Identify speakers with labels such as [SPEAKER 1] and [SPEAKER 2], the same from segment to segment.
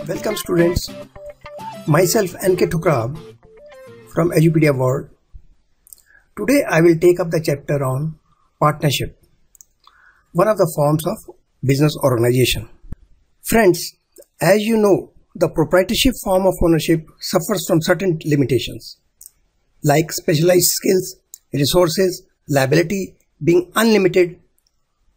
[SPEAKER 1] Welcome students, myself NK Thukrab from Edupedia World. Today I will take up the chapter on partnership, one of the forms of business organization. Friends, as you know, the proprietorship form of ownership suffers from certain limitations like specialized skills, resources, liability being unlimited,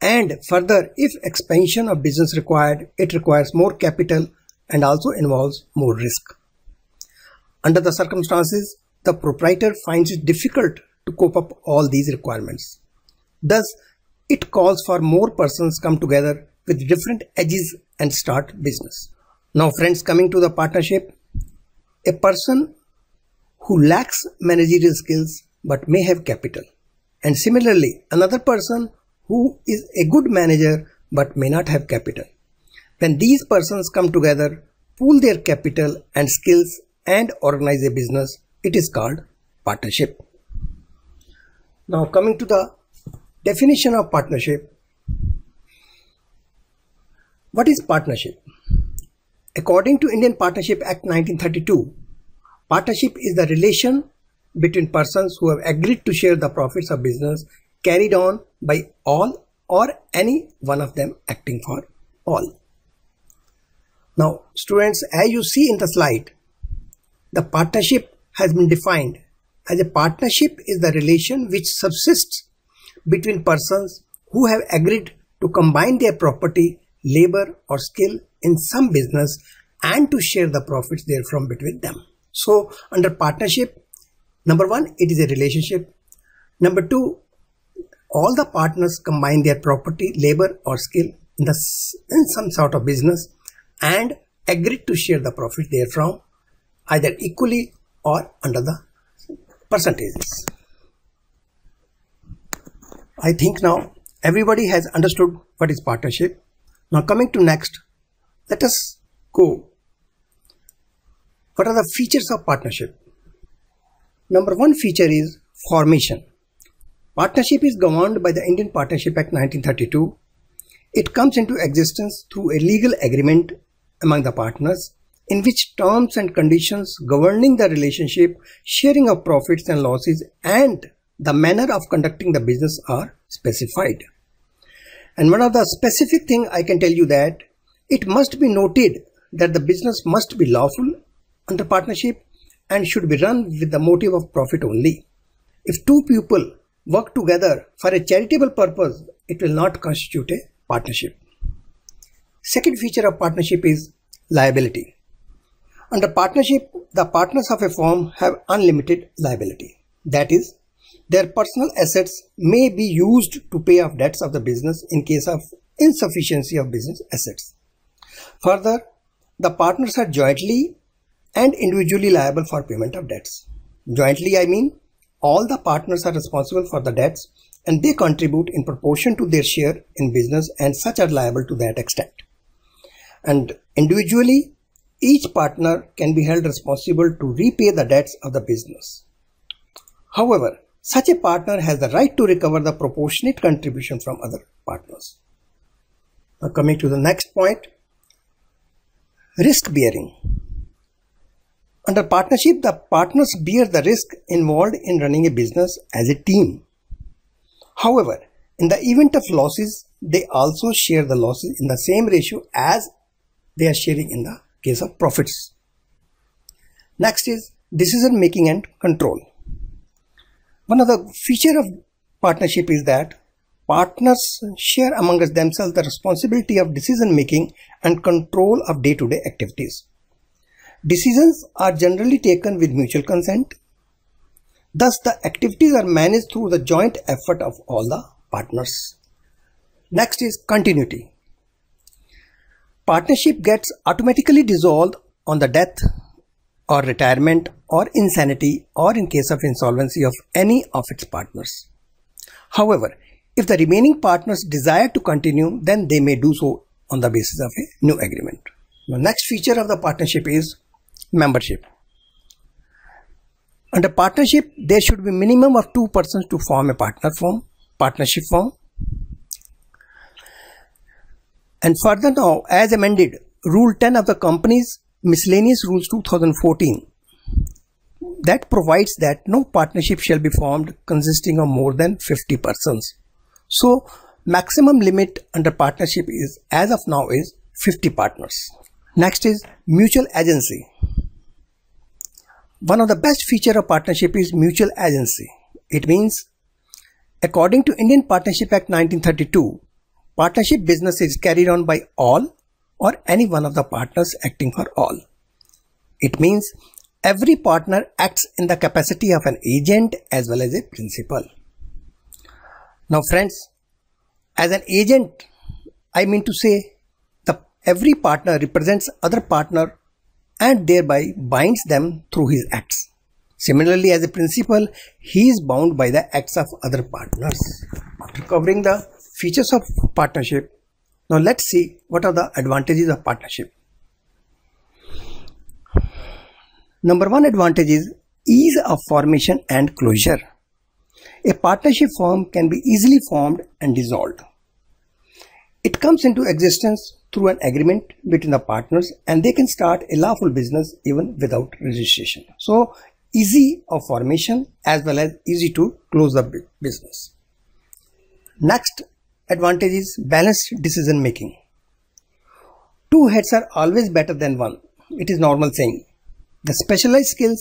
[SPEAKER 1] and further, if expansion of business required, it requires more capital and also involves more risk. Under the circumstances, the proprietor finds it difficult to cope up all these requirements. Thus, it calls for more persons come together with different edges and start business. Now friends, coming to the partnership, a person who lacks managerial skills but may have capital, and similarly another person who is a good manager but may not have capital. When these persons come together, pool their capital and skills and organize a business, it is called partnership. Now coming to the definition of partnership. What is partnership? According to Indian Partnership Act 1932, partnership is the relation between persons who have agreed to share the profits of business carried on by all or any one of them acting for all. Now students, as you see in the slide, the partnership has been defined as a partnership is the relation which subsists between persons who have agreed to combine their property, labor or skill in some business and to share the profits therefrom between them. So under partnership, number one, it is a relationship. Number two, all the partners combine their property, labor or skill in some sort of business and agreed to share the profit therefrom either equally or under the percentages. I think now everybody has understood what is partnership. Now coming to next, let us go. What are the features of partnership? Number one feature is formation. Partnership is governed by the Indian Partnership Act 1932. It comes into existence through a legal agreement among the partners in which terms and conditions governing the relationship, sharing of profits and losses and the manner of conducting the business are specified. And one of the specific thing I can tell you that it must be noted that the business must be lawful under partnership and should be run with the motive of profit only. If two people work together for a charitable purpose, it will not constitute a partnership. Second feature of partnership is liability. Under partnership, the partners of a firm have unlimited liability. That is, their personal assets may be used to pay off debts of the business in case of insufficiency of business assets. Further, the partners are jointly and individually liable for payment of debts. Jointly, I mean all the partners are responsible for the debts and they contribute in proportion to their share in business and such are liable to that extent. And individually, each partner can be held responsible to repay the debts of the business. However, such a partner has the right to recover the proportionate contribution from other partners. Now coming to the next point, risk bearing. Under partnership, the partners bear the risk involved in running a business as a team. However, in the event of losses, they also share the losses in the same ratio as they are sharing in the case of profits. Next is decision making and control. One of the features of partnership is that partners share amongst themselves the responsibility of decision making and control of day-to-day activities. Decisions are generally taken with mutual consent. Thus, the activities are managed through the joint effort of all the partners. Next is continuity. Partnership gets automatically dissolved on the death or retirement or insanity or in case of insolvency of any of its partners. However, if the remaining partners desire to continue, then they may do so on the basis of a new agreement. The next feature of the partnership is membership. Under partnership, there should be minimum of 2 persons to form a partnership firm. And further now, as amended, Rule 10 of the Companies Miscellaneous Rules 2014 that provides that no partnership shall be formed consisting of more than 50 persons. So maximum limit under partnership is, as of now, is 50 partners. Next is mutual agency. One of the best features of partnership is mutual agency. It means, according to Indian Partnership Act 1932, partnership business is carried on by all or any one of the partners acting for all. It means every partner acts in the capacity of an agent as well as a principal. Now friends, as an agent, I mean to say every partner represents other partner and thereby binds them through his acts. Similarly, as a principal, he is bound by the acts of other partners. After covering the features of partnership, now let's see what are the advantages of partnership. Number one advantage is ease of formation and closure. A partnership firm can be easily formed and dissolved. It comes into existence through an agreement between the partners and they can start a lawful business even without registration. So easy of formation as well as easy to close the business. Next advantage is balanced decision making. Two heads are always better than one. It is normal saying. The specialized skills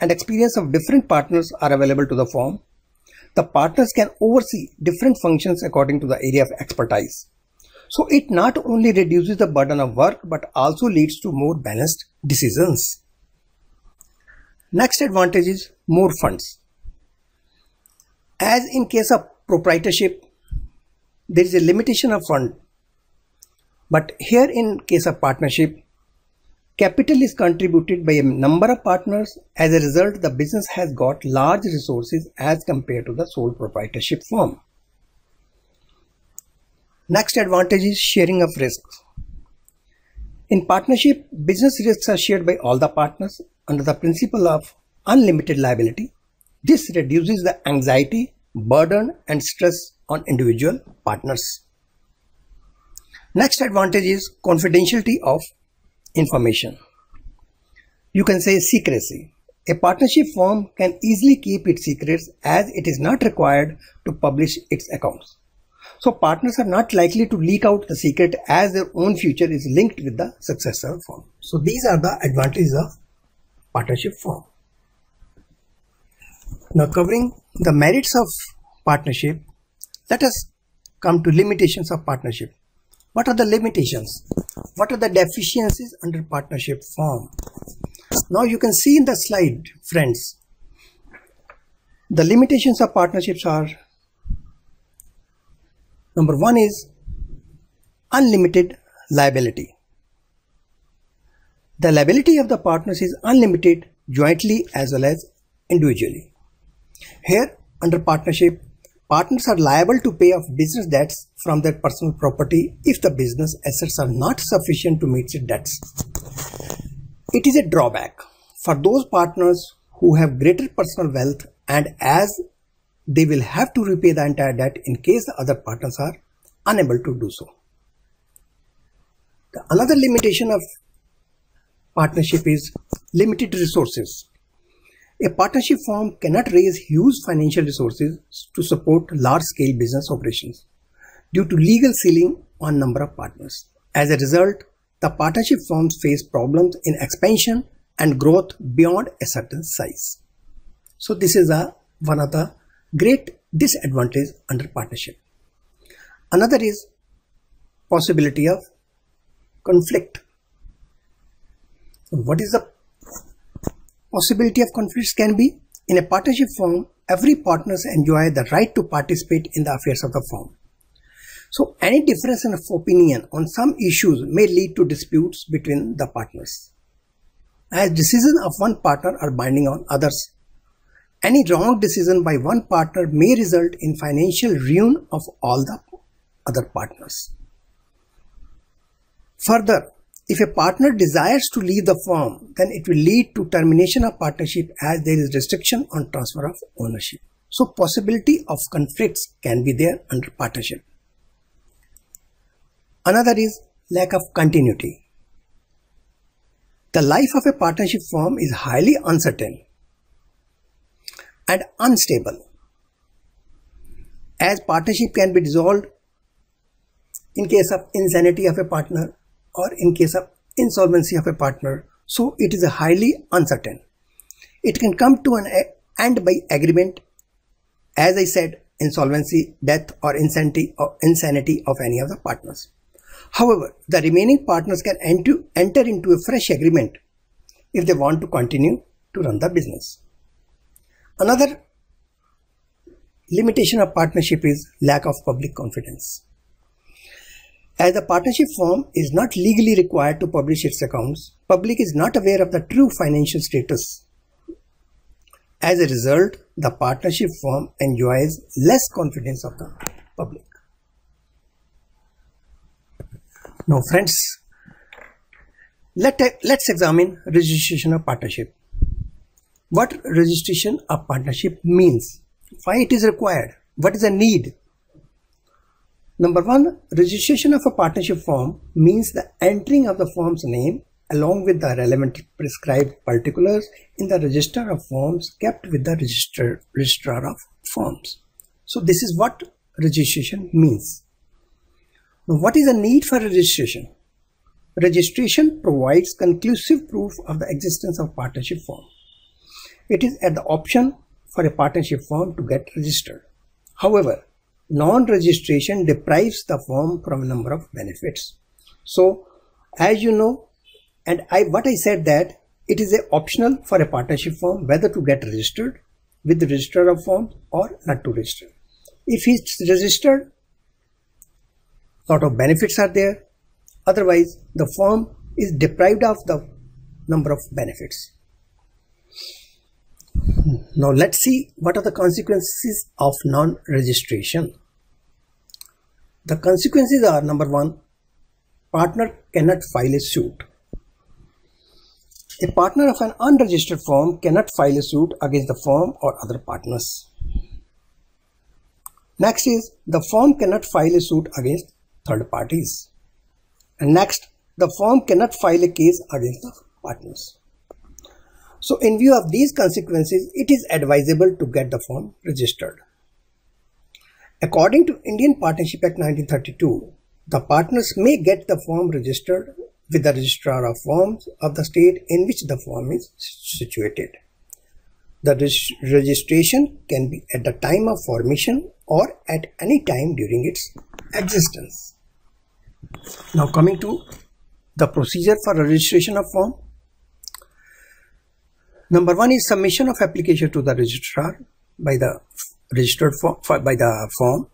[SPEAKER 1] and experience of different partners are available to the firm. The partners can oversee different functions according to the area of expertise. So it not only reduces the burden of work but also leads to more balanced decisions. Next advantage is more funds. As in case of proprietorship, there is a limitation of fund. But here in case of partnership, capital is contributed by a number of partners. As a result, the business has got large resources as compared to the sole proprietorship firm. Next advantage is sharing of risks. In partnership, business risks are shared by all the partners under the principle of unlimited liability. This reduces the anxiety, burden and stress on individual partners. Next advantage is confidentiality of information. You can say secrecy. A partnership firm can easily keep its secrets as it is not required to publish its accounts. So partners are not likely to leak out the secret as their own future is linked with the success of the firm. So these are the advantages of partnership firm. Now covering the merits of partnership, let us come to limitations of partnership. What are the limitations? What are the deficiencies under partnership form? Now you can see in the slide, friends, the limitations of partnerships are: number one is unlimited liability. The liability of the partners is unlimited jointly as well as individually. Here, under partnership, partners are liable to pay off business debts from their personal property if the business assets are not sufficient to meet its debts. It is a drawback for those partners who have greater personal wealth, and as they will have to repay the entire debt in case the other partners are unable to do so. Another limitation of partnership is limited resources. A partnership firm cannot raise huge financial resources to support large-scale business operations due to legal ceiling on number of partners. As a result, the partnership firms face problems in expansion and growth beyond a certain size. So this is one of the great disadvantages under partnership. Another is possibility of conflict. What is the possibility of conflicts? Can be in a partnership firm, every partners enjoy the right to participate in the affairs of the firm. So any difference of opinion on some issues may lead to disputes between the partners, as decisions of one partner are binding on others. Any wrong decision by one partner may result in financial ruin of all the other partners. Further, if a partner desires to leave the firm, then it will lead to termination of partnership as there is restriction on transfer of ownership. So possibility of conflicts can be there under partnership. Another is lack of continuity. The life of a partnership firm is highly uncertain and unstable, as partnership can be dissolved in case of insanity of a partner or in case of insolvency of a partner. So it is highly uncertain. It can come to an end by agreement, as I said, insolvency, death, or insanity of any of the partners. However, the remaining partners can enter into a fresh agreement if they want to continue to run the business. Another limitation of partnership is lack of public confidence. As the partnership firm is not legally required to publish its accounts, public is not aware of the true financial status. As a result, the partnership firm enjoys less confidence of the public. Now friends, let's examine registration of partnership. What registration of partnership means? Why it is required? What is the need? Number one, registration of a partnership firm means the entering of the firm's name along with the relevant prescribed particulars in the register of firms kept with the registrar of firms. So this is what registration means. Now, what is the need for registration? Registration provides conclusive proof of the existence of partnership firm. It is at the option for a partnership firm to get registered. However, non-registration deprives the firm from a number of benefits. So, as you know, and what I said that it is optional for a partnership firm whether to get registered with the registrar of firms or not to register. If it's registered, lot of benefits are there. Otherwise, the firm is deprived of the number of benefits. Now let's see what are the consequences of non-registration. The consequences are: number one, partner cannot file a suit. A partner of an unregistered firm cannot file a suit against the firm or other partners. Next is, the firm cannot file a suit against third parties. And next, the firm cannot file a case against the partners. So in view of these consequences, it is advisable to get the firm registered. According to Indian Partnership Act 1932, the partners may get the firm registered with the registrar of firms of the state in which the firm is situated. The registration can be at the time of formation or at any time during its existence. Now coming to the procedure for registration of firm. Number one is submission of application to the registrar by the registered firm.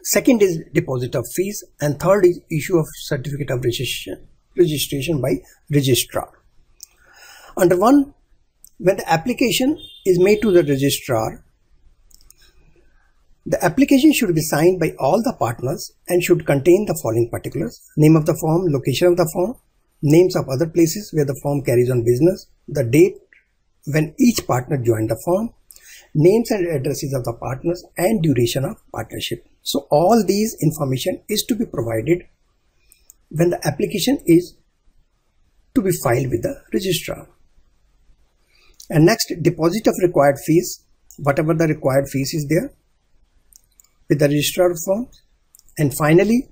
[SPEAKER 1] Second is deposit of fees, and third is issue of certificate of registration by registrar. Under one, when the application is made to the registrar, the application should be signed by all the partners and should contain the following particulars: name of the firm, location of the firm, names of other places where the firm carries on business, the date when each partner joined the firm, names and addresses of the partners, and duration of partnership. So all these information is to be provided when the application is to be filed with the registrar. And next, deposit of required fees, whatever the required fees is there, with the registrar of firms. And finally,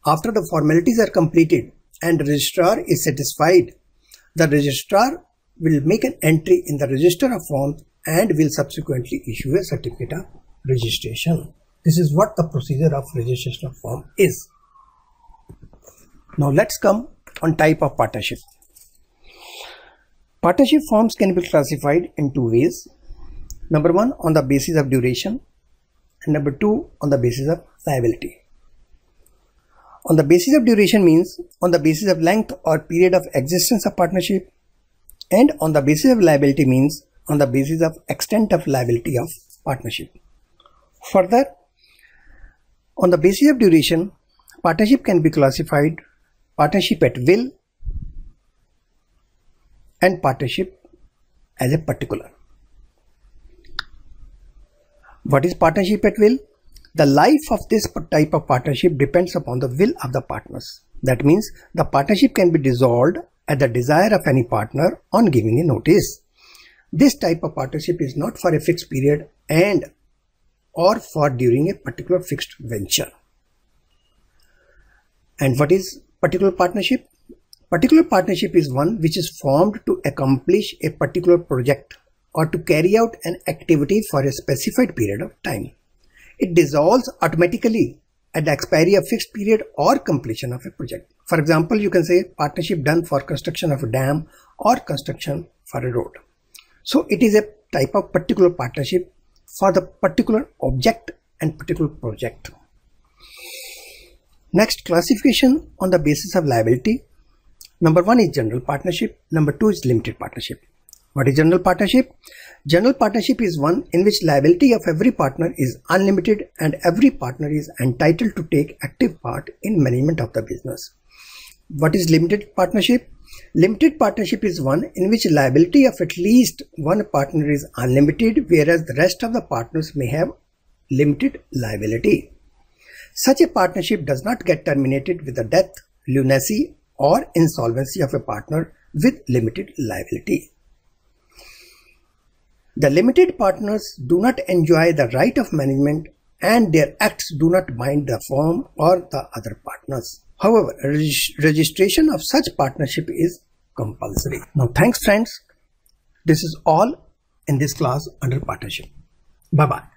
[SPEAKER 1] after the formalities are completed and the registrar is satisfied, the registrar will make an entry in the register of firms and will subsequently issue a certificate of registration. This is what the procedure of registration of firm is. Now let's come on type of partnership. Partnership firms can be classified in two ways. Number one, on the basis of duration, and number two, on the basis of liability. On the basis of duration means on the basis of length or period of existence of partnership, and on the basis of liability means on the basis of extent of liability of partnership. Further, on the basis of duration, partnership can be classified partnership at will and partnership as a particular. What is partnership at will? The life of this type of partnership depends upon the will of the partners. That means the partnership can be dissolved at the desire of any partner on giving a notice. This type of partnership is not for a fixed period or for during a particular fixed venture. And what is particular partnership? Particular partnership is one which is formed to accomplish a particular project or to carry out an activity for a specified period of time. It dissolves automatically at the expiry of fixed period or completion of a project. For example, you can say partnership done for construction of a dam or construction for a road. So it is a type of particular partnership for the particular object and particular project. Next, classification on the basis of liability. Number 1 is general partnership. Number 2 is limited partnership. What is general partnership? General partnership is one in which liability of every partner is unlimited and every partner is entitled to take active part in management of the business. What is limited partnership? Limited partnership is one in which liability of at least one partner is unlimited, whereas the rest of the partners may have limited liability. Such a partnership does not get terminated with the death, lunacy, or insolvency of a partner with limited liability. The limited partners do not enjoy the right of management and their acts do not bind the firm or the other partners. However, registration of such partnership is compulsory. Now, thanks friends. This is all in this class under partnership. Bye-bye.